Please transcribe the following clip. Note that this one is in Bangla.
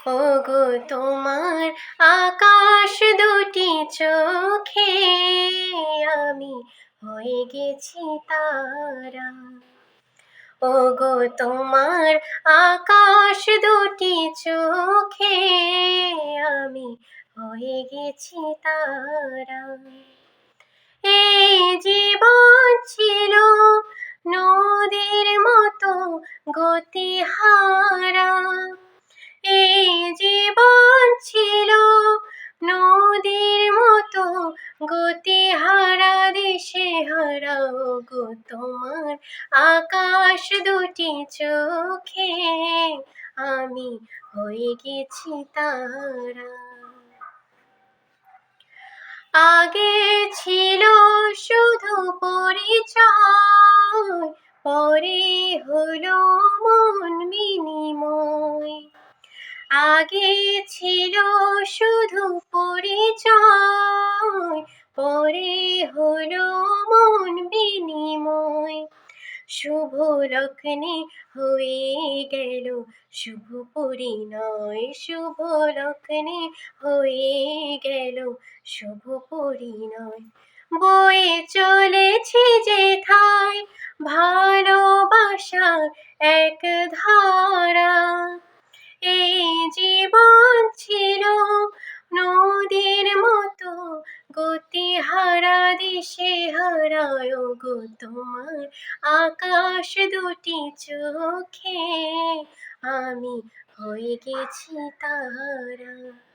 ওগো তোমার আকাশ দুটি চোখে আমি হয়ে গেছি তারা। ওগো তোমার আকাশ দুটি চোখে আমি হয়ে গেছি তারা। এই জীবন ছিল নদীর মতো গতিহারা। এই জীবন ছিল নদীর মতো গতিহারা, দিশেহারা। ওগো তোমার আকাশ দুটি চোখে আমি হয়ে গেছি তারা। আগে ছিল শুধু পরিচয়, পরে হলো মন বিনিময়। আগে ছিল শুধু পরিচয়, পরে হলো মন বিনিময়। শুভ লগ্নে হয়ে গেল শুভ পরিণয়, শুভ লগ্নে হয়ে গেল শুভ পরিণয়। বয়ে চলেছি যেথায় ভালোবাসার এক ধারা। এই জীবন ছিল নদীর মতো গতিহারা, দিশেহারা। ওগো তোমার আকাশ দুটি চোখে আমি হয়ে গেছি তারা।